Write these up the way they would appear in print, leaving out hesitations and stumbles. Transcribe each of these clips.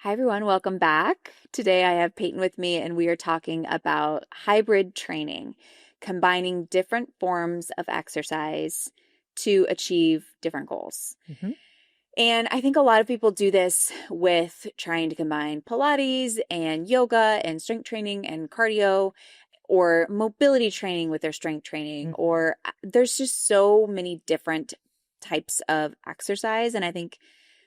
Hi, everyone. Welcome back. Today I have Payton with me, and we are talking about hybrid training, combining different forms of exercise to achieve different goals. Mm-hmm. And I think a lot of people do this with trying to combine Pilates and yoga and strength training and cardio or mobility training with their strength training, or there's just so many different types of exercise. And I think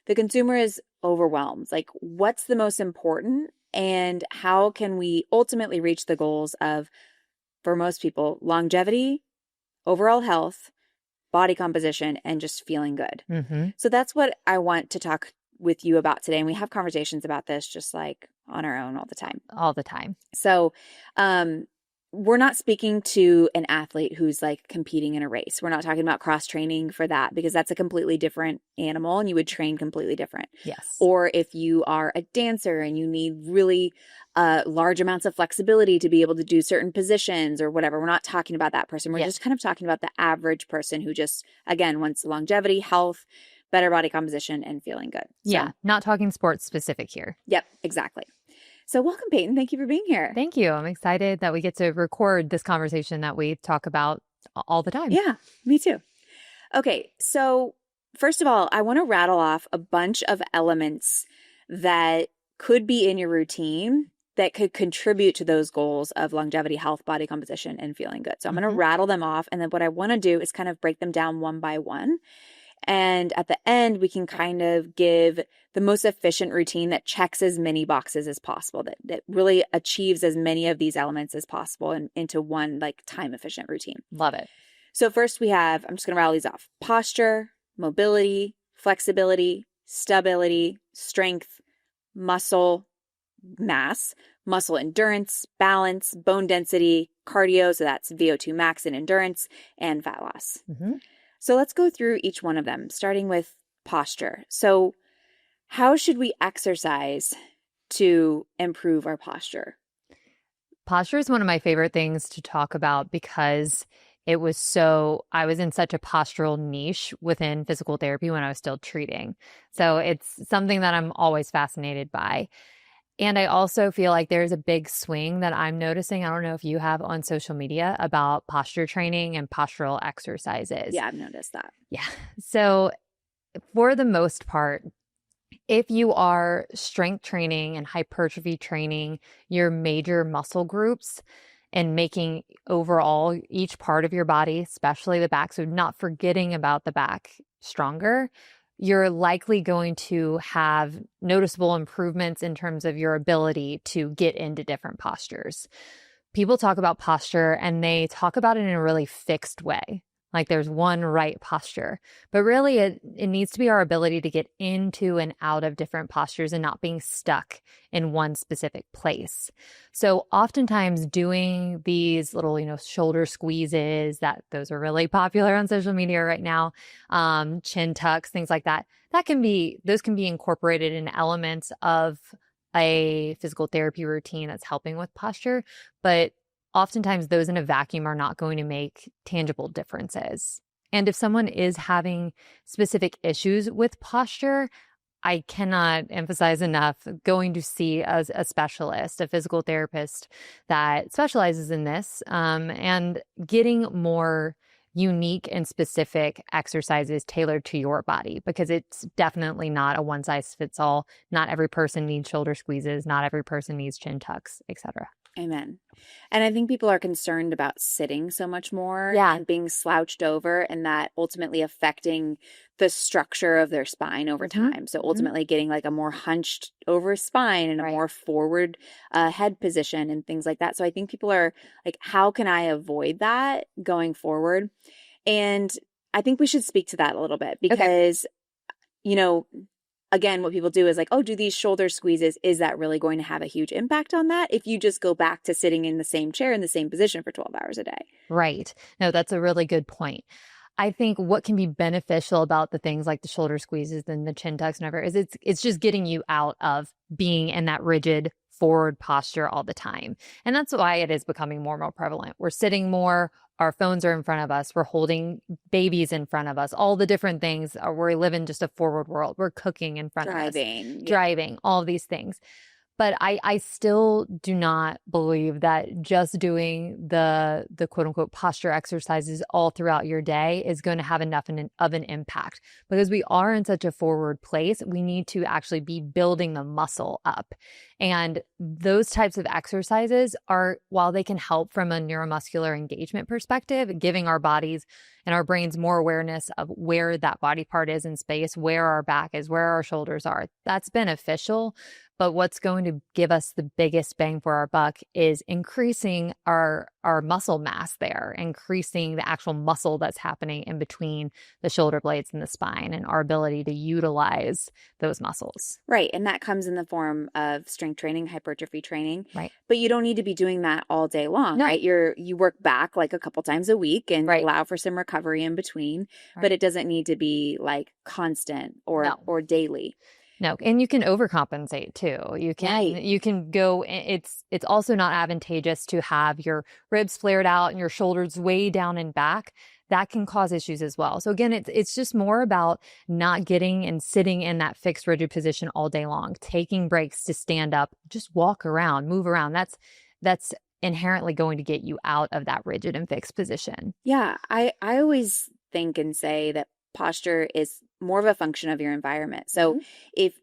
the consumer is overwhelmed. Like, what's the most important? And how can we ultimately reach the goals of, for most people, longevity, overall health, body composition, and just feeling good? Mm-hmm. So that's what I want to talk with you about today. And we have conversations about this just like on our own all the time. All the time. So, we're not speaking to an athlete who's like competing in a race. We're not talking about cross training for that because that's a completely different animal and you would train completely different. Yes. Or if you are a dancer and you need really large amounts of flexibility to be able to do certain positions or whatever, we're not talking about that person. We're just kind of talking about the average person who just, again, wants longevity, health, better body composition, and feeling good. Yeah. Not talking sports specific here. Yep, exactly. So welcome, Payton. Thank you for being here. Thank you. I'm excited that we get to record this conversation that we talk about all the time. Yeah, me too. Okay, so first of all, I want to rattle off a bunch of elements that could be in your routine that could contribute to those goals of longevity, health, body composition, and feeling good. So I'm going to rattle them off. And then what I want to do is kind of break them down one by one. And at the end, we can kind of give the most efficient routine that checks as many boxes as possible, that really achieves as many of these elements as possible and into one like time efficient routine. Love it. So first we have, I'm just going to rattle these off: posture, mobility, flexibility, stability, strength, muscle mass, muscle endurance, balance, bone density, cardio. So that's VO2 max and endurance, and fat loss. Mm-hmm. So let's go through each one of them, starting with posture. So how should we exercise to improve our posture? Posture is one of my favorite things to talk about because I was in such a postural niche within physical therapy when I was still treating. So it's something that I'm always fascinated by. And I also feel like there's a big swing that I'm noticing. I don't know if you have on social media about posture training and postural exercises. Yeah, I've noticed that. Yeah. So for the most part, if you are strength training and hypertrophy training your major muscle groups and making overall each part of your body, especially the back, so not forgetting about the back, stronger, you're likely going to have noticeable improvements in terms of your ability to get into different postures. People talk about posture and they talk about it in a really fixed way. Like there's one right posture, but really it needs to be our ability to get into and out of different postures and not being stuck in one specific place. So oftentimes doing these little, shoulder squeezes, those are really popular on social media right now, chin tucks, things like that, those can be incorporated in elements of a physical therapy routine that's helping with posture, but oftentimes those in a vacuum are not going to make tangible differences. And if someone is having specific issues with posture, I cannot emphasize enough going to see a specialist, a physical therapist that specializes in this, and getting more unique and specific exercises tailored to your body, because it's definitely not a one size fits all. Not every person needs shoulder squeezes. Not every person needs chin tucks, etc. Amen. And I think people are concerned about sitting so much more and being slouched over, and that ultimately affecting the structure of their spine over time. So ultimately getting like a more hunched over spine and a more forward head position and things like that. So I think people are like, how can I avoid that going forward? And I think we should speak to that a little bit because, again, what people do is like, oh, do these shoulder squeezes, is that really going to have a huge impact on that if you just go back to sitting in the same chair in the same position for 12 hours a day? Right. No, that's a really good point. I think what can be beneficial about the things like the shoulder squeezes and the chin tucks and whatever is it's just getting you out of being in that rigid forward posture all the time. And that's why it is becoming more and more prevalent. We're sitting more our phones are in front of us. We're holding babies in front of us. All the different things. We live in just a forward world. We're cooking in front of us, Driving. Yeah. driving, all these things. But I still do not believe that just doing the quote unquote posture exercises all throughout your day is going to have enough of an impact, because we are in such a forward place. We need to actually be building the muscle up. And those types of exercises are, while they can help from a neuromuscular engagement perspective, giving our bodies and our brains more awareness of where that body part is in space, where our back is, where our shoulders are, that's beneficial. But what's going to give us the biggest bang for our buck is increasing our muscle mass there, increasing the actual muscle that's happening in between the shoulder blades and the spine, and our ability to utilize those muscles. Right. And that comes in the form of strength training, hypertrophy training. Right. But you don't need to be doing that all day long, No. right? You work back like a couple times a week and Right. allow for some recovery in between, Right. but it doesn't need to be like constant or daily. No, and you can overcompensate too. Right. You can go, it's also not advantageous to have your ribs flared out and your shoulders way down and back. That can cause issues as well. So again, it's just more about not getting and sitting in that fixed rigid position all day long, taking breaks to stand up, just walk around, move around. That's inherently going to get you out of that rigid and fixed position. Yeah. I always think and say that posture is more of a function of your environment. So if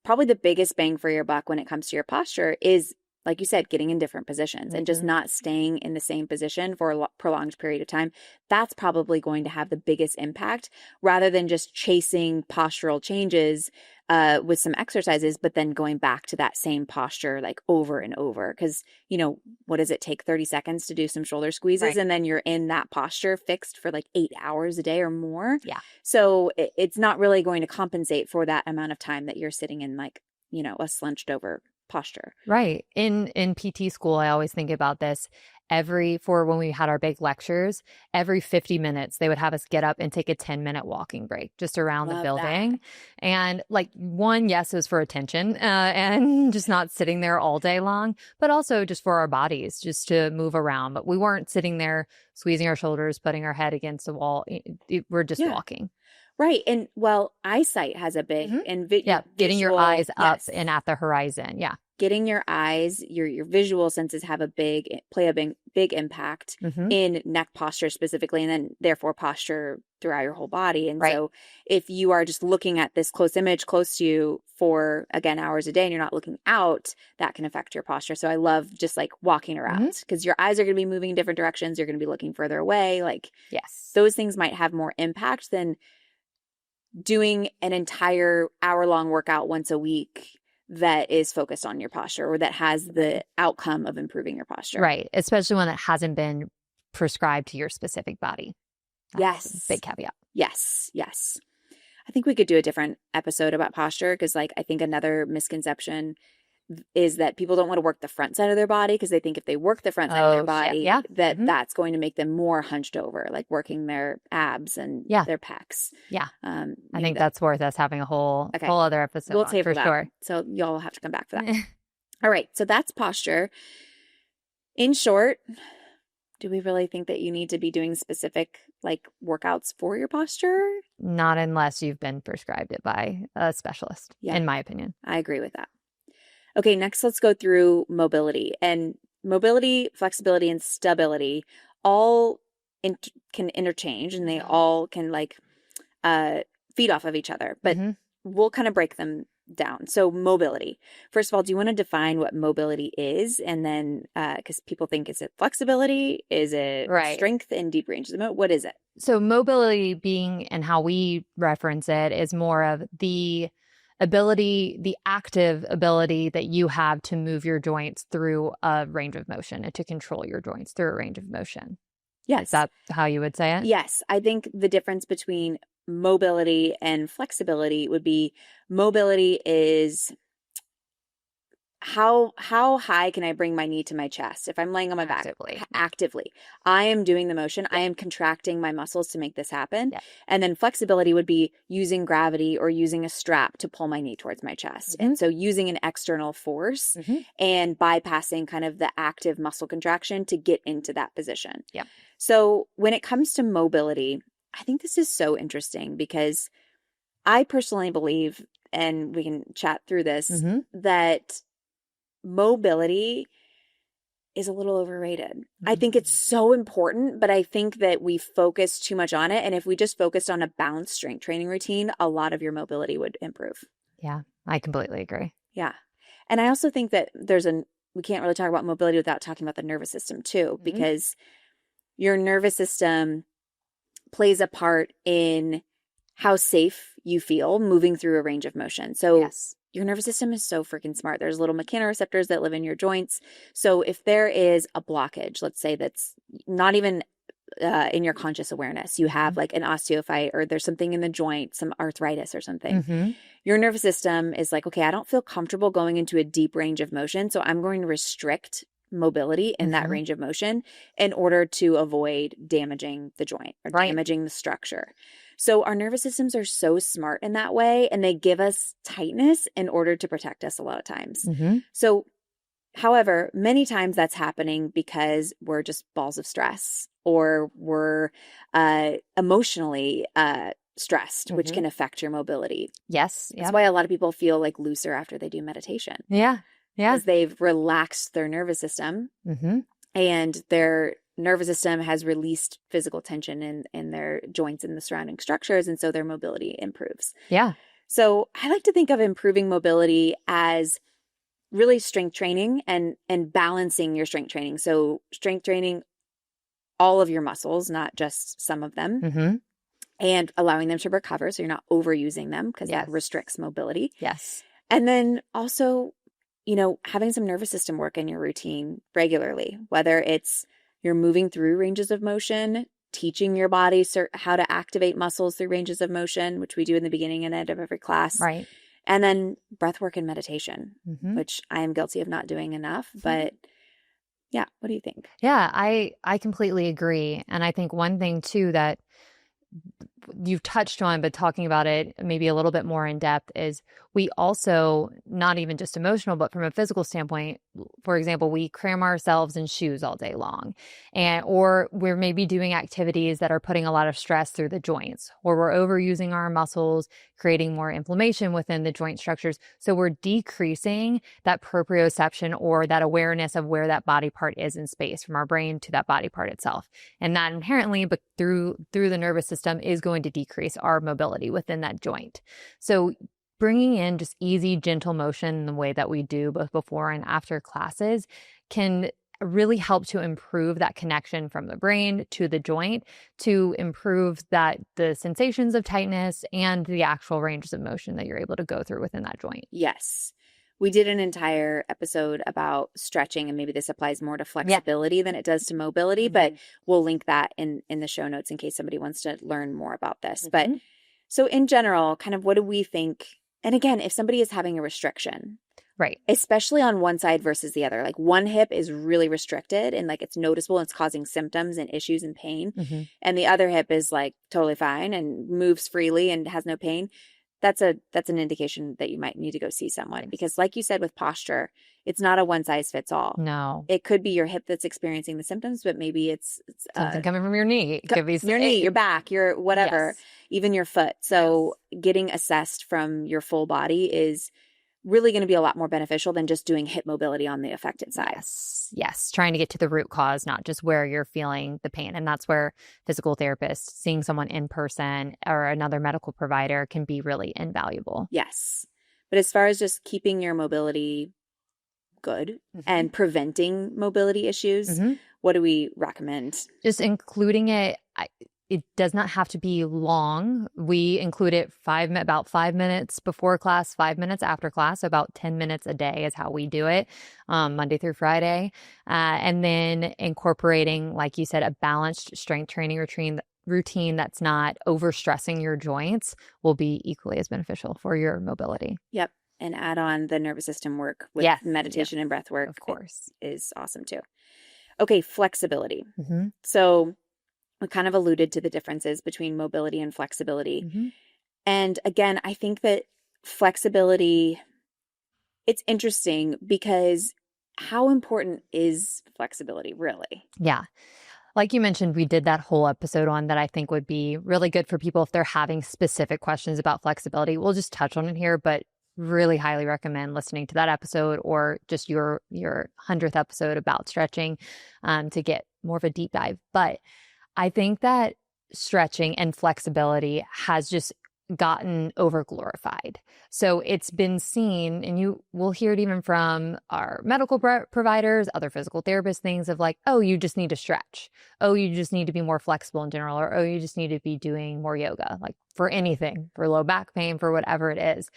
probably the biggest bang for your buck when it comes to your posture is, like you said, getting in different positions and just not staying in the same position for a prolonged period of time, that's probably going to have the biggest impact, rather than just chasing postural changes with some exercises, but then going back to that same posture like over and over. Because, what does it take? 30 seconds to do some shoulder squeezes, Right. and then you're in that posture fixed for like 8 hours a day or more. Yeah. So it's not really going to compensate for that amount of time that you're sitting in like, a slunched over posture. Right. In PT school, I always think about this. For when we had our big lectures, every 50 minutes, they would have us get up and take a 10-minute walking break just around the building. And like yes, it was for attention and just not sitting there all day long, but also just for our bodies, just to move around. But we weren't sitting there squeezing our shoulders, putting our head against the wall. We're just walking. Right. And eyesight has a big and getting your eyes up yes. and at the horizon. Yeah. Getting your eyes, your visual senses play a big impact in neck posture specifically, and then therefore posture throughout your whole body. And so if you are just looking at this close image close to you for, again, hours a day, and you're not looking out, that can affect your posture. So I love just like walking around, because your eyes are going to be moving in different directions. You're going to be looking further away. Like, yes, those things might have more impact than doing an entire hour-long workout once a week that is focused on your posture, or that has the outcome of improving your posture. Right. Especially one that hasn't been prescribed to your specific body. That's Yes. a big caveat. Yes. Yes. I think we could do a different episode about posture, because I think another misconception is that people don't want to work the front side of their body, because they think if they work the front side of their body, that's going to make them more hunched over, like working their abs and their pecs. Yeah. I think that's worth us having a whole other episode. We'll table for that. Sure. So y'all will have to come back for that. All right. So that's posture. In short, do we really think that you need to be doing specific workouts for your posture? Not unless you've been prescribed it by a specialist, in my opinion. I agree with that. Okay, next let's go through mobility. And mobility, flexibility, and stability all can interchange, and they all can feed off of each other. But we'll kind of break them down. So mobility. First of all, do you want to define what mobility is? And then, because people think, is it flexibility? Is it strength and deep range? What is it? So mobility being, and how we reference it, is more of the ability, the active ability that you have to move your joints through a range of motion, and to control your joints through a range of motion. Yes. Is that how you would say it? Yes. I think the difference between mobility and flexibility would be, mobility is how high can I bring my knee to my chest? If I'm laying on my back, actively, I am doing the motion. I am contracting my muscles to make this happen. And then flexibility would be using gravity or using a strap to pull my knee towards my chest. And so using an external force and bypassing kind of the active muscle contraction to get into that position. So when it comes to mobility, I think this is so interesting because I personally believe, and we can chat through this, Mm-hmm. that mobility is a little overrated. I think it's so important, but I think that we focus too much on it. And if we just focused on a balanced strength training routine, a lot of your mobility would improve. Yeah, I completely agree. Yeah. And I also think that we can't really talk about mobility without talking about the nervous system too, Mm-hmm. because your nervous system plays a part in how safe you feel moving through a range of motion. So Yes. your nervous system is so freaking smart. There's little mechanoreceptors that live in your joints. So if there is a blockage, let's say that's not even in your conscious awareness, you have like an osteophyte or there's something in the joint, some arthritis or something. Mm-hmm. Your nervous system is like, okay, I don't feel comfortable going into a deep range of motion. So I'm going to restrict mobility in that Mm-hmm. range of motion in order to avoid damaging the joint or Right. damaging the structure. So our nervous systems are so smart in that way, and they give us tightness in order to protect us a lot of times. Mm-hmm. So, however, many times that's happening because we're just balls of stress or we're emotionally stressed, which Mm-hmm. can affect your mobility. Yes. That's Yep. why a lot of people feel like looser after they do meditation Yeah. Yeah. because they've relaxed their nervous system Mm-hmm. and their nervous system has released physical tension in their joints and the surrounding structures. And so their mobility improves. Yeah. So I like to think of improving mobility as really strength training and balancing your strength training. So strength training all of your muscles, not just some of them, Mm-hmm. and allowing them to recover so you're not overusing them because Yes. that restricts mobility. Yes. And then also, having some nervous system work in your routine regularly, whether it's you're moving through ranges of motion, teaching your body how to activate muscles through ranges of motion, which we do in the beginning and end of every class, Right. and then breath work and meditation, Mm-hmm. which I am guilty of not doing enough. But yeah, what do you think? Yeah, I completely agree. And I think one thing too that you've touched on, but talking about it maybe a little bit more in depth is we also, not even just emotional, but from a physical standpoint, for example, we cram ourselves in shoes all day long, or we're maybe doing activities that are putting a lot of stress through the joints, or we're overusing our muscles, creating more inflammation within the joint structures. So we're decreasing that proprioception or that awareness of where that body part is in space from our brain to that body part itself. And that inherently, but through the nervous system, is going to decrease our mobility within that joint. So bringing in just easy, gentle motion in the way that we do both before and after classes can really help to improve that connection from the brain to the joint, to improve the sensations of tightness and the actual ranges of motion that you're able to go through within that joint. Yes. We did an entire episode about stretching, and maybe this applies more to flexibility than it does to mobility, but we'll link that in the show notes in case somebody wants to learn more about this. But so in general, kind of what do we think? And again, if somebody is having a restriction, Right. especially on one side versus the other, like one hip is really restricted and like it's noticeable and it's causing symptoms and issues and pain, and the other hip is like totally fine and moves freely and has no pain, that's an indication that you might need to go see someone. Because like you said with posture, it's not a one size fits all. No. It could be your hip that's experiencing the symptoms, but maybe it's Something coming from your knee. It could be your knee, your back, your whatever, Yes. even your foot. So getting assessed from your full body is really going to be a lot more beneficial than just doing hip mobility on the affected side. Yes. Trying to get to the root cause, not just where you're feeling the pain. And that's where physical therapists, seeing someone in person or another medical provider can be really invaluable. Yes. But as far as just keeping your mobility good and preventing mobility issues, what do we recommend? Just including it. It does not have to be long. We include it about 5 minutes before class, 5 minutes after class. So about 10 minutes a day is how we do it, Monday through Friday. And then incorporating, like you said, a balanced strength training routine that's not overstressing your joints will be equally as beneficial for your mobility. Yep. And add on the nervous system work with meditation and breath work. Of course. Is awesome too. Okay, flexibility. Mm-hmm. So we kind of alluded to the differences between mobility and flexibility. Mm-hmm. And again, I think that flexibility, it's interesting because how important is flexibility really? Yeah. Like you mentioned, we did that whole episode on that I think would be really good for people if they're having specific questions about flexibility. We'll just touch on it here, but really highly recommend listening to that episode or just your 100th episode about stretching to get more of a deep dive. But I think that stretching and flexibility has just gotten over glorified. So it's been seen, and you will hear it even from our medical providers, other physical therapists, things of like, oh, you just need to stretch. Oh, you just need to be more flexible in general, or oh, you just need to be doing more yoga, like for anything, for low back pain, for whatever it is.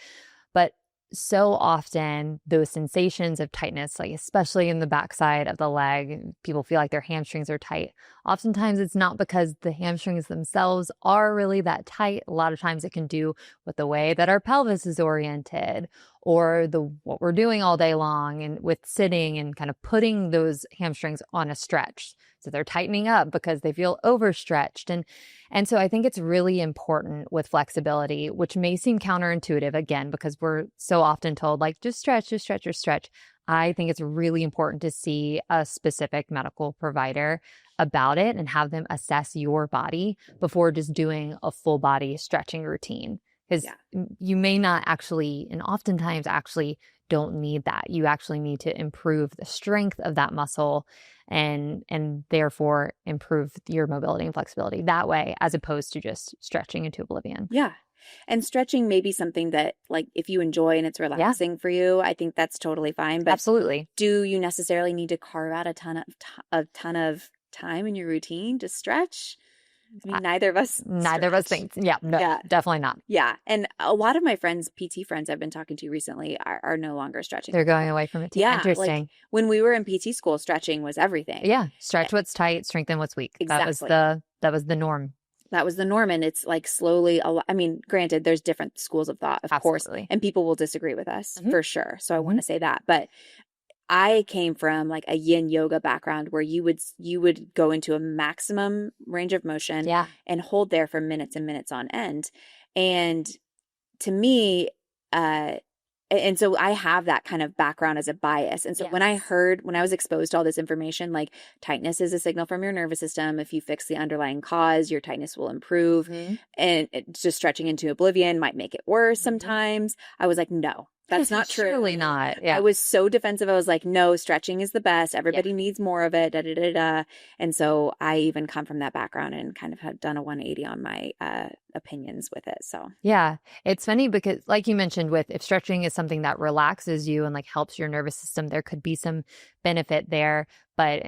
But so often those sensations of tightness, like especially in the backside of the leg, people feel like their hamstrings are tight. Oftentimes it's not because the hamstrings themselves are really that tight. A lot of times it can do with the way that our pelvis is oriented or the what we're doing all day long and with sitting and kind of putting those hamstrings on a stretch. So they're tightening up because they feel overstretched. And so I think it's really important with flexibility, which may seem counterintuitive again, because we're so often told like, just stretch, just stretch, just stretch. I think it's really important to see a specific medical provider about it and have them assess your body before just doing a full body stretching routine. Because you may not actually, and oftentimes actually don't need that. You actually need to improve the strength of that muscle and therefore improve your mobility and flexibility that way, as opposed to just stretching into oblivion. Yeah. And stretching may be something that, like, if you enjoy and it's relaxing for you, I think that's totally fine. But absolutely, do you necessarily need to carve out a ton of time in your routine to stretch? I mean, neither of us think. Yeah, no, definitely not. Yeah. And a lot of my friends, PT friends I've been talking to recently are no longer stretching. They're going away from it too. Yeah. Interesting. Like when we were in PT school, stretching was everything. Yeah. Stretch what's tight, strengthen what's weak. Exactly. That was the norm. That was the norm. And it's like slowly, I mean, granted, there's different schools of thought, of course, and people will disagree with us for sure. So I want to say that. But I came from like a yin yoga background where you would go into a maximum range of motion and hold there for minutes and minutes on end. And to me, and so I have that kind of background as a bias. And so when I was exposed to all this information, like tightness is a signal from your nervous system. If you fix the underlying cause, your tightness will improve. And just stretching into oblivion might make it worse sometimes. I was like, no. That's not true. Surely not. Yeah. I was so defensive. I was like, no, stretching is the best. Everybody needs more of it. Da, da, da, da. And so I even come from that background and kind of have done a 180 on my opinions with it. So yeah, it's funny because like you mentioned with if stretching is something that relaxes you and like helps your nervous system, there could be some benefit there. But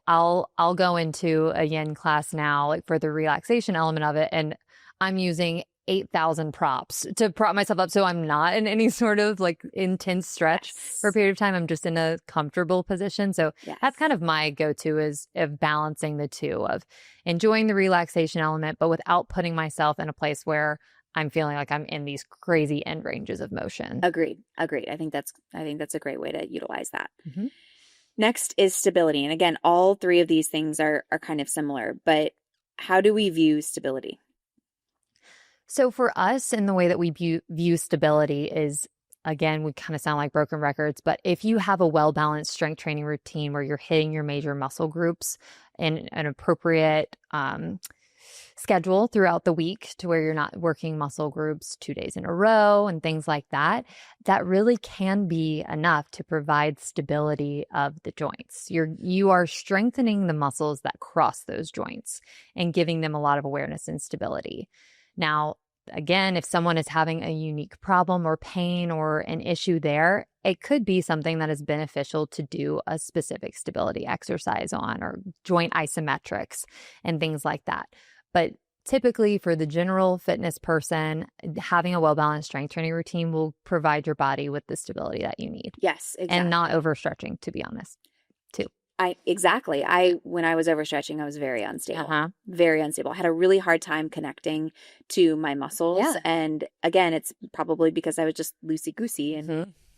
I'll go into a yin class now, like for the relaxation element of it. And I'm using 8,000 props to prop myself up. So I'm not in any sort of like intense stretch for a period of time. I'm just in a comfortable position. So that's kind of my go-to is of balancing the two of enjoying the relaxation element, but without putting myself in a place where I'm feeling like I'm in these crazy end ranges of motion. Agreed. I think that's a great way to utilize that. Next is stability. And again, all three of these things are kind of similar, but how do we view stability? So for us, in the way that we view stability is, again, we kind of sound like broken records, but if you have a well-balanced strength training routine where you're hitting your major muscle groups in an appropriate schedule throughout the week to where you're not working muscle groups 2 days in a row and things like that, that really can be enough to provide stability of the joints. You are strengthening the muscles that cross those joints and giving them a lot of awareness and stability. Now, again, if someone is having a unique problem or pain or an issue there, it could be something that is beneficial to do a specific stability exercise on or joint isometrics and things like that. But typically for the general fitness person, having a well-balanced strength training routine will provide your body with the stability that you need. Yes, exactly. And not overstretching, to be honest, too. Exactly. When I was overstretching, I was very unstable, very unstable. I had a really hard time connecting to my muscles. Yeah. And again, it's probably because I was just loosey-goosey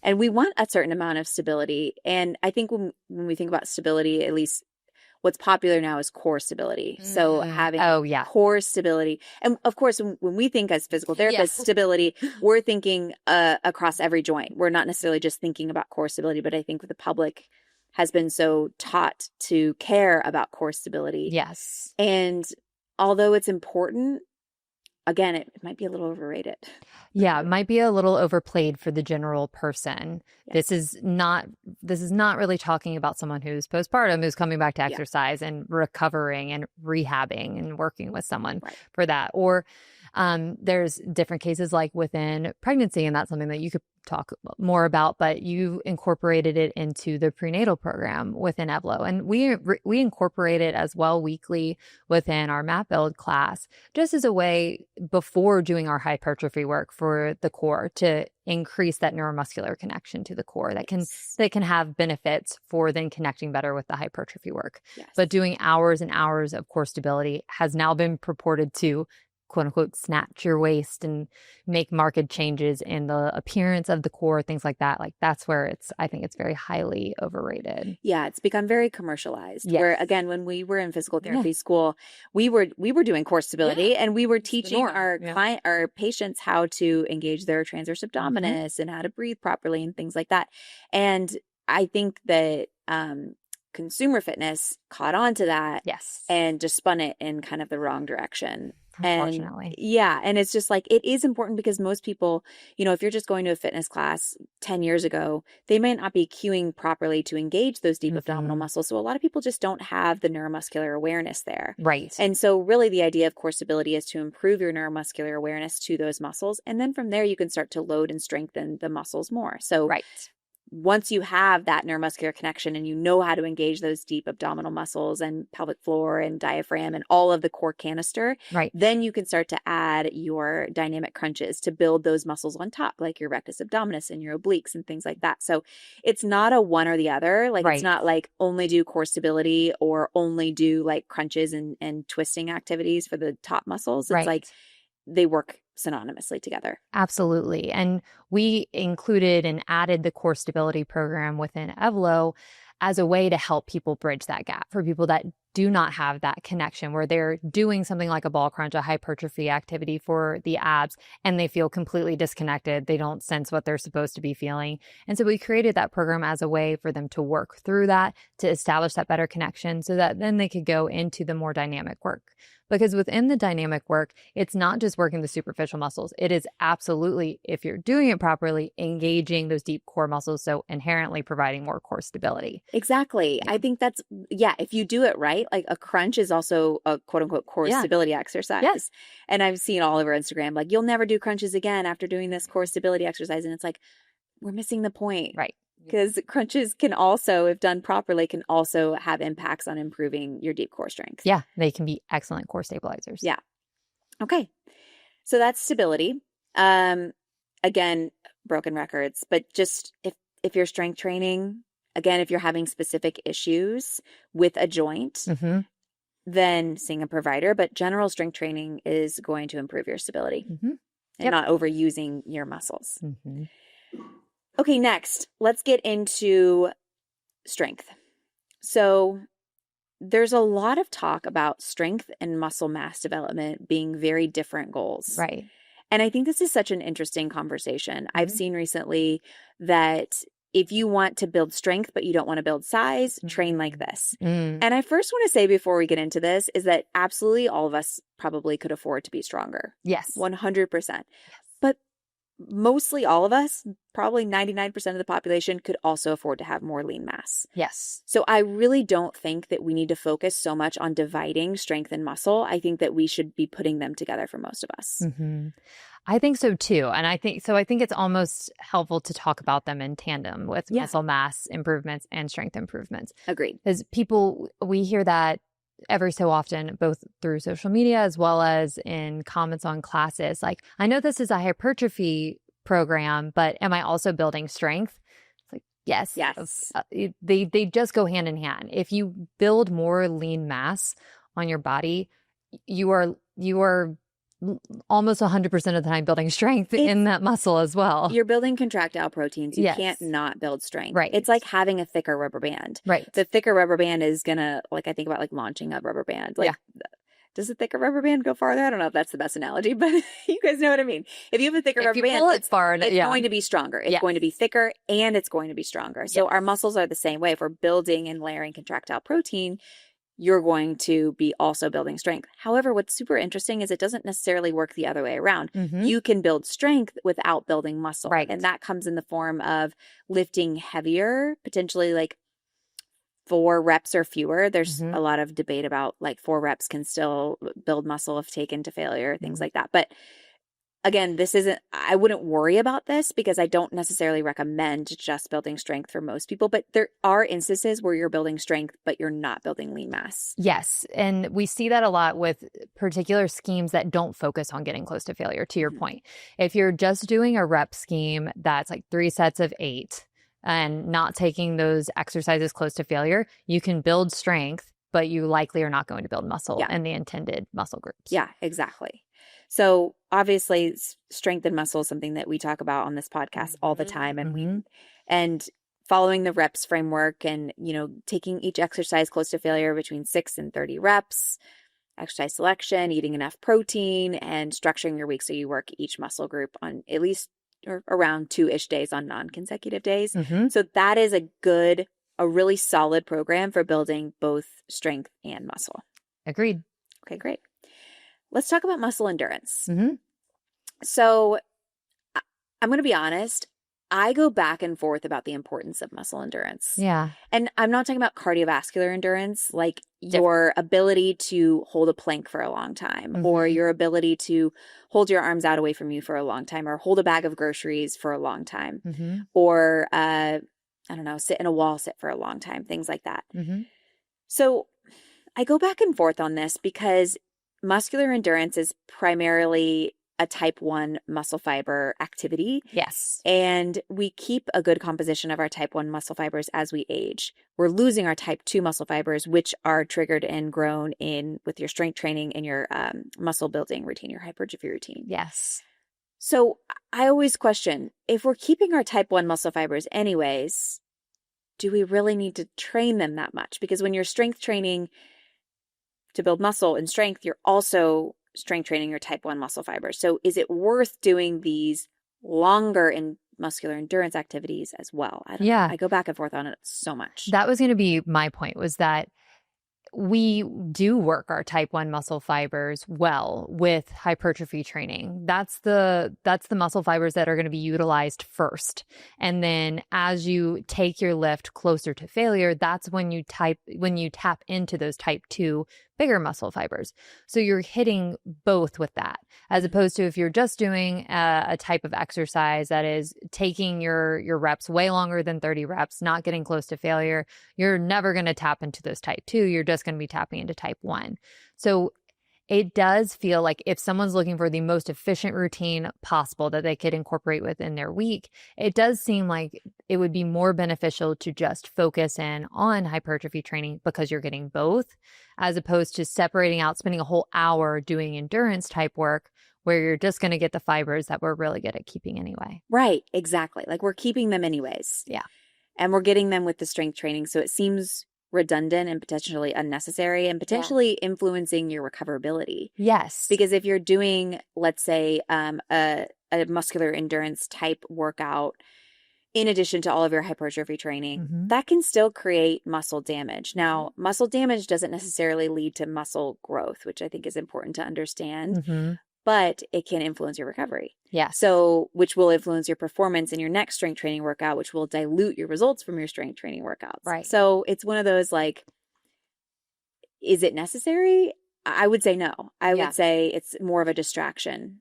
and we want a certain amount of stability. And I think when we think about stability, at least what's popular now is core stability. So having core stability. And of course, when we think as physical therapists, stability, we're thinking across every joint. We're not necessarily just thinking about core stability, but I think the public has been so taught to care about core stability. Yes. And although it's important, again, it might be a little overrated. Yeah, it might be a little overplayed for the general person. Yes. This is not really talking about someone who's postpartum, who's coming back to Yeah. exercise and recovering and rehabbing and working with someone Right. for that. Or there's different cases like within pregnancy, and that's something that you could talk more about, but you incorporated it into the prenatal program within Evlo. And we incorporate it as well weekly within our map build class, just as a way before doing our hypertrophy work for the core to increase that neuromuscular connection to the core that can have benefits for then connecting better with the hypertrophy work. Yes. But doing hours and hours of core stability has now been purported to quote unquote snatch your waist and make marked changes in the appearance of the core, things like that. Like that's where I think it's very highly overrated. Yeah, it's become very commercialized. Yes. Where again, when we were in physical therapy school, we were doing core stability, and we were teaching our patients how to engage their transverse abdominis and how to breathe properly and things like that. And I think that consumer fitness caught on to that, yes, and just spun it in kind of the wrong direction. Unfortunately. And it's just like, it is important because most people, if you're just going to a fitness class 10 years ago, they might not be cueing properly to engage those deep abdominal muscles. So a lot of people just don't have the neuromuscular awareness there. Right. And so really the idea of core stability is to improve your neuromuscular awareness to those muscles. And then from there, you can start to load and strengthen the muscles more. So once you have that neuromuscular connection and you know how to engage those deep abdominal muscles and pelvic floor and diaphragm and all of the core canister, then you can start to add your dynamic crunches to build those muscles on top, like your rectus abdominis and your obliques and things like that. So it's not a one or the other. Like it's not like only do core stability or only do like crunches and twisting activities for the top muscles. It's like they work synonymously together. Absolutely. And we included and added the core stability program within Evlo as a way to help people bridge that gap for people that do not have that connection where they're doing something like a ball crunch, a hypertrophy activity for the abs, and they feel completely disconnected. They don't sense what they're supposed to be feeling. And so we created that program as a way for them to work through that, to establish that better connection so that then they could go into the more dynamic work. Because within the dynamic work, it's not just working the superficial muscles. It is absolutely, if you're doing it properly, engaging those deep core muscles, so inherently providing more core stability. Exactly. I think that's, if you do it right, like a crunch is also a quote unquote core stability exercise. Yes. And I've seen all over Instagram, like, you'll never do crunches again after doing this core stability exercise. And it's like, we're missing the point. Right. Because crunches can also, if done properly, can also have impacts on improving your deep core strength. Yeah, they can be excellent core stabilizers. Yeah. Okay. So that's stability. Again, broken records, but just if you're strength training, again, if you're having specific issues with a joint, then seeing a provider, but general strength training is going to improve your stability and not overusing your muscles. Okay, next, let's get into strength. So there's a lot of talk about strength and muscle mass development being very different goals. Right. And I think this is such an interesting conversation. I've seen recently that if you want to build strength, but you don't want to build size, train like this. And I first want to say before we get into this is that absolutely all of us probably could afford to be stronger. Yes. 100%. Yes. But mostly all of us, probably 99% of the population, could also afford to have more lean mass. Yes. So I really don't think that we need to focus so much on dividing strength and muscle. I think that we should be putting them together for most of us. I think so too. And I think it's almost helpful to talk about them in tandem with muscle mass improvements and strength improvements. Agreed. Because we hear that every so often, both through social media as well as in comments on classes. Like, I know this is a hypertrophy program, but am I also building strength? It's like, yes. Yes. They just go hand in hand. If you build more lean mass on your body, you are almost 100% of the time building strength in that muscle as well. You're building contractile proteins. You can't not build strength. Right. It's like having a thicker rubber band. Right. The thicker rubber band is going to, like, I think about like launching a rubber band. Like, does a thicker rubber band go farther? I don't know if that's the best analogy, but you guys know what I mean. If you have a thicker If rubber you band, pull it far, it's yeah. going to be stronger. It's Yes. going to be thicker and it's going to be stronger. So Yes. our muscles are the same way. If we're building and layering contractile protein, you're going to be also building strength. However, what's super interesting is it doesn't necessarily work the other way around. You can build strength without building muscle. Right. And that comes in the form of lifting heavier, potentially like 4 reps or fewer. There's a lot of debate about like 4 reps can still build muscle if taken to failure, things like that. But again, I wouldn't worry about this because I don't necessarily recommend just building strength for most people, but there are instances where you're building strength, but you're not building lean mass. Yes. And we see that a lot with particular schemes that don't focus on getting close to failure, to your point. If you're just doing a rep scheme that's like 3 sets of 8 and not taking those exercises close to failure, you can build strength, but you likely are not going to build muscle in the intended muscle groups. Yeah, exactly. So obviously strength and muscle is something that we talk about on this podcast all the time. And following the reps framework and, taking each exercise close to failure between 6 and 30 reps, exercise selection, eating enough protein, and structuring your week so you work each muscle group on at least or around 2-ish days on non-consecutive days. So that is a really solid program for building both strength and muscle. Agreed. Okay, great. Let's talk about muscle endurance. So I'm going to be honest. I go back and forth about the importance of muscle endurance. Yeah. And I'm not talking about cardiovascular endurance, like your ability to hold a plank for a long time or your ability to hold your arms out away from you for a long time or hold a bag of groceries for a long time or, I don't know, sit in a wall sit for a long time, things like that. So I go back and forth on this because muscular endurance is primarily a type 1 muscle fiber activity. Yes. And we keep a good composition of our type 1 muscle fibers as we age. We're losing our type 2 muscle fibers, which are triggered and grown in with your strength training and your muscle building routine, your hypertrophy routine. Yes. So I always question, if we're keeping our type 1 muscle fibers anyways, do we really need to train them that much? Because when you're strength training to build muscle and strength, you're also strength training your type 1 muscle fibers. So is it worth doing these longer and muscular endurance activities as well? I go back and forth on it so much. That was going to be my point, was that we do work our type 1 muscle fibers well with hypertrophy training. That's the muscle fibers that are going to be utilized first. And then as you take your lift closer to failure, that's when you tap into those type 2 bigger muscle fibers. So you're hitting both with that, as opposed to if you're just doing a type of exercise that is taking your reps way longer than 30 reps, not getting close to failure, you're never going to tap into those type 2. You're just going to be tapping into type 1. So it does feel like if someone's looking for the most efficient routine possible that they could incorporate within their week, it does seem like it would be more beneficial to just focus in on hypertrophy training because you're getting both, as opposed to separating out, spending a whole hour doing endurance type work where you're just going to get the fibers that we're really good at keeping anyway. Right, exactly. Like we're keeping them anyways. Yeah. And we're getting them with the strength training. So it seems redundant and potentially unnecessary and potentially influencing your recoverability. Yes. Because if you're doing, let's say, a muscular endurance type workout, in addition to all of your hypertrophy training, that can still create muscle damage. Now, muscle damage doesn't necessarily lead to muscle growth, which I think is important to understand. But it can influence your recovery. Yeah. So, which will influence your performance in your next strength training workout, which will dilute your results from your strength training workouts. Right. So it's one of those like, is it necessary? I would say no. I would say it's more of a distraction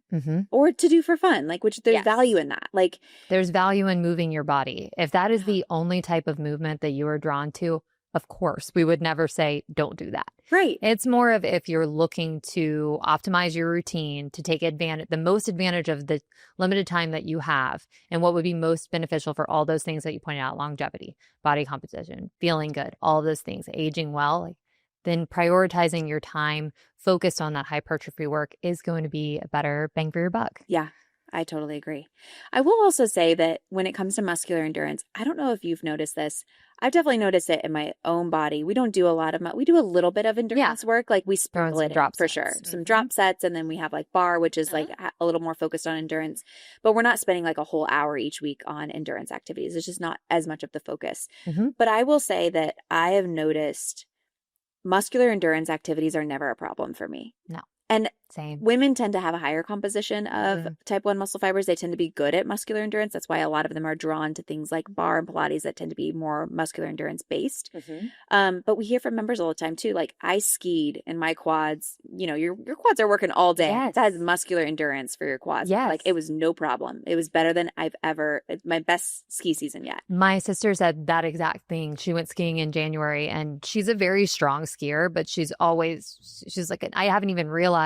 or to do for fun, like, which there's value in that. Like there's value in moving your body. If that is the only type of movement that you are drawn to, of course, we would never say don't do that. Right. It's more of if you're looking to optimize your routine to take the most advantage of the limited time that you have and what would be most beneficial for all those things that you pointed out: longevity, body composition, feeling good, all of those things, aging well, then prioritizing your time focused on that hypertrophy work is going to be a better bang for your buck. Yeah. I totally agree. I will also say that when it comes to muscular endurance, I don't know if you've noticed this. I've definitely noticed it in my own body. We don't do a lot of, we do a little bit of Yeah. endurance work. Like we Throwing sprinkle some it in drop for sets. sure. Some Mm-hmm. drop sets. And then we have like bar, which is like a little more focused on endurance. But we're not spending like a whole hour each week on endurance activities. It's just not as much of the focus. Mm-hmm. But I will say that I have noticed muscular endurance activities are never a problem for me. No. And Same. women tend to have a higher composition of type 1 muscle fibers. They tend to be good at muscular endurance. That's why a lot of them are drawn to things like bar and Pilates that tend to be more muscular endurance based. But we hear from members all the time too. Like I skied and my quads, your quads are working all day. Yes. That is muscular endurance for your quads. Yes. Like it was no problem. It was better than my best ski season yet. My sister said that exact thing. She went skiing in January and she's a very strong skier, but she's like, I haven't even realized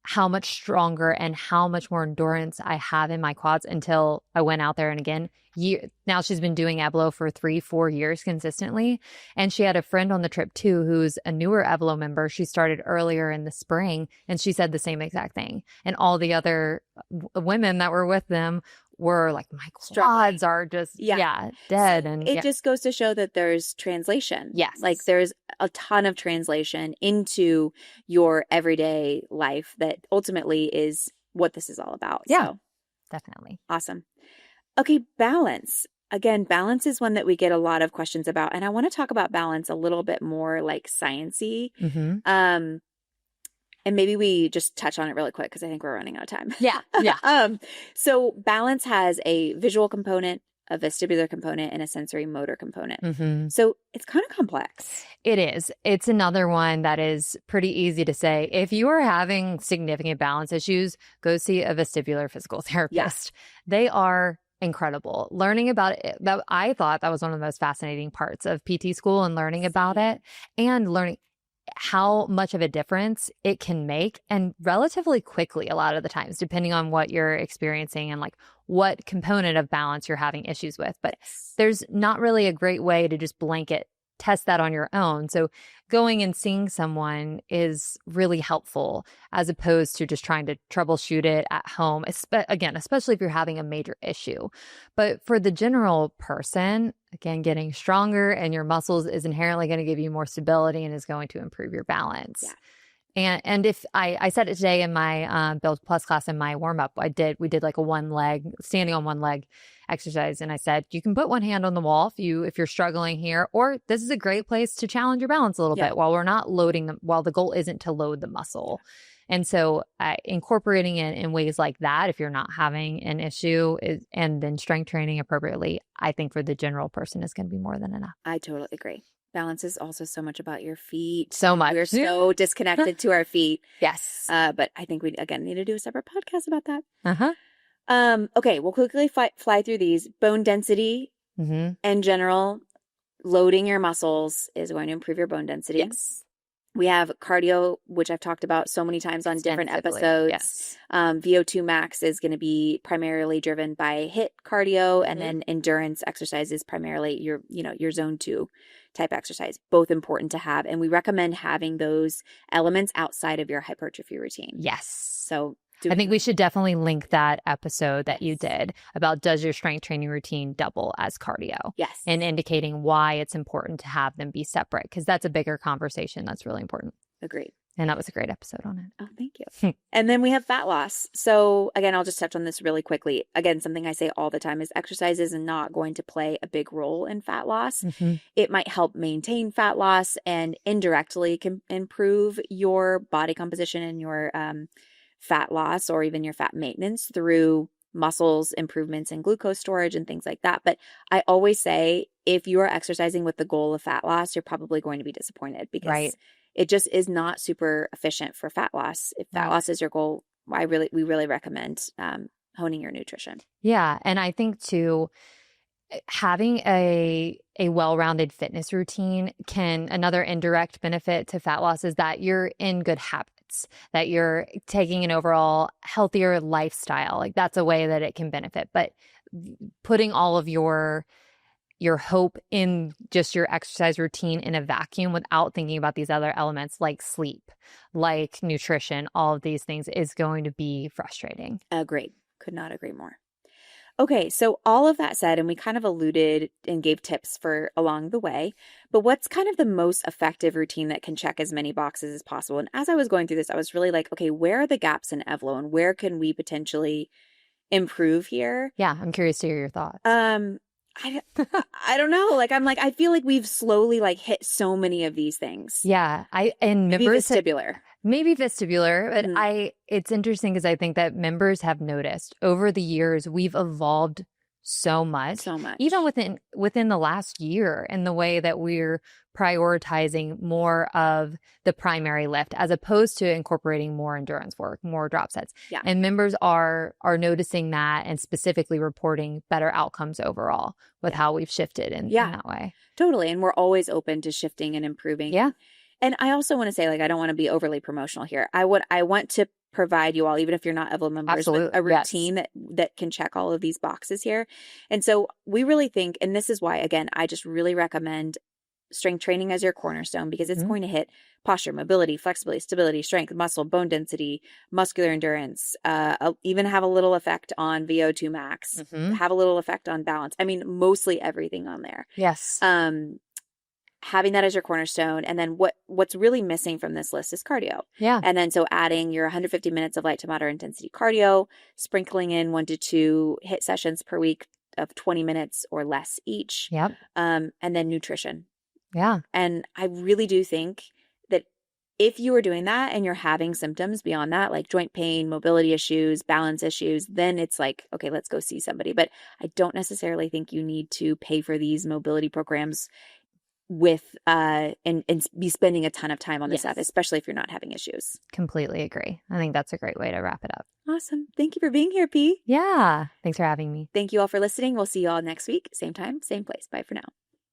how much stronger and how much more endurance I have in my quads until I went out there. And again, now she's been doing Evelo for 3-4 years consistently. And she had a friend on the trip too, who's a newer Evelo member. She started earlier in the spring and she said the same exact thing. And all the other women that were with them were like, my quads are just, dead. So and it just goes to show that there's translation. Yes. Like there's a ton of translation into your everyday life that ultimately is what this is all about. Yeah, so, definitely. Awesome. Okay, balance. Again, balance is one that we get a lot of questions about. And I want to talk about balance a little bit more like science-y. And maybe we just touch on it really quick because I think we're running out of time. Yeah. So balance has a visual component, a vestibular component, and a sensory motor component. So it's kind of complex. It is. It's another one that is pretty easy to say. If you are having significant balance issues, go see a vestibular physical therapist. They are incredible. Learning about it, I thought that was one of the most fascinating parts of PT school and learning about it and learning how much of a difference it can make and relatively quickly a lot of the times, depending on what you're experiencing and like what component of balance you're having issues with. But there's not really a great way to just blanket test that on your own. So going and seeing someone is really helpful as opposed to just trying to troubleshoot it at home, again, especially if you're having a major issue. But for the general person, again, getting stronger and your muscles is inherently going to give you more stability and is going to improve your balance. And if I said it today in my Build Plus class in my warm up, we did like a standing on one leg exercise, and I said you can put one hand on the wall if you're struggling here, or this is a great place to challenge your balance a little bit while we're not loading them. While the goal isn't to load the muscle, and so incorporating it in ways like that, if you're not having an issue, and then strength training appropriately, I think for the general person is going to be more than enough. I totally agree. Balance is also so much about your feet. So much. We're so disconnected to our feet. Yes. But I think we, again, need to do a separate podcast about that. Okay, we'll quickly fly through these. Bone density in general, loading your muscles is going to improve your bone density. Yes. We have cardio, which I've talked about so many times on different episodes. Yes. VO2 max is going to be primarily driven by HIIT cardio, and then endurance exercise is primarily your zone 2 type exercise. Both important to have, and we recommend having those elements outside of your hypertrophy routine. Yes. So I think we should definitely link that episode that you did about does your strength training routine double as cardio? Yes. And indicating why it's important to have them be separate, because that's a bigger conversation that's really important. Agreed. And that was a great episode on it. Oh, thank you. And then we have fat loss. So again, I'll just touch on this really quickly. Again, something I say all the time is exercise is not going to play a big role in fat loss. It might help maintain fat loss and indirectly can improve your body composition and your fat loss or even your fat maintenance through muscles improvements and glucose storage and things like that. But I always say if you are exercising with the goal of fat loss, you're probably going to be disappointed because it just is not super efficient for fat loss. If fat loss is your goal, we really recommend honing your nutrition. Yeah. And I think too, having a well-rounded fitness routine another indirect benefit to fat loss is that you're in good habits, that you're taking an overall healthier lifestyle. Like that's a way that it can benefit. But putting all of your hope in just your exercise routine in a vacuum without thinking about these other elements like sleep, like nutrition, all of these things is going to be frustrating. Great. Could not agree more. Okay, so all of that said, and we kind of alluded and gave tips for along the way, but what's kind of the most effective routine that can check as many boxes as possible? And as I was going through this, I was really like, okay, where are the gaps in Evlo and where can we potentially improve here? Yeah, I'm curious to hear your thoughts. Um, I, I don't know. Like, I'm like, I feel like we've slowly like hit so many of these things. Yeah, and Maybe members vestibular. maybe vestibular, but Mhm. it's interesting because I think that members have noticed over the years we've evolved so much, So even much. within the last year in the way that we're prioritizing more of the primary lift as opposed to incorporating more endurance work, more drop sets. Yeah. And members are noticing that and specifically reporting better outcomes overall with Yeah. how we've shifted in Yeah, that way. totally. And we're always open to shifting and improving. Yeah, And I also want to say, like, I don't want to be overly promotional here. I want to provide you all, even if you're not Evelyn members, with absolutely. a Yes. routine that can check all of these boxes here. And so we really think, and this is why, again, I just really recommend strength training as your cornerstone because it's Mhm. going to hit posture, mobility, flexibility, stability, strength, muscle, bone density, muscular endurance, even have a little effect on VO2 max, Mhm. have a little effect on balance. I mean, mostly everything on there. Yes. Having that as your cornerstone, and then what's really missing from this list is cardio. Yeah. And then so adding your 150 minutes of light to moderate intensity cardio, sprinkling in 1 to 2 hit sessions per week of 20 minutes or less each, Yep. and then nutrition. Yeah. And I really do think that if you are doing that and you're having symptoms beyond that, like joint pain, mobility issues, balance issues, then it's like, okay, let's go see somebody. But I don't necessarily think you need to pay for these mobility programs with and be spending a ton of time on this stuff, Yes. especially if you're not having issues. Completely agree. I think that's a great way to wrap it up. Awesome. Thank you for being here, P. Yeah. Thanks for having me. Thank you all for listening. We'll see you all next week. Same time, same place. Bye for now.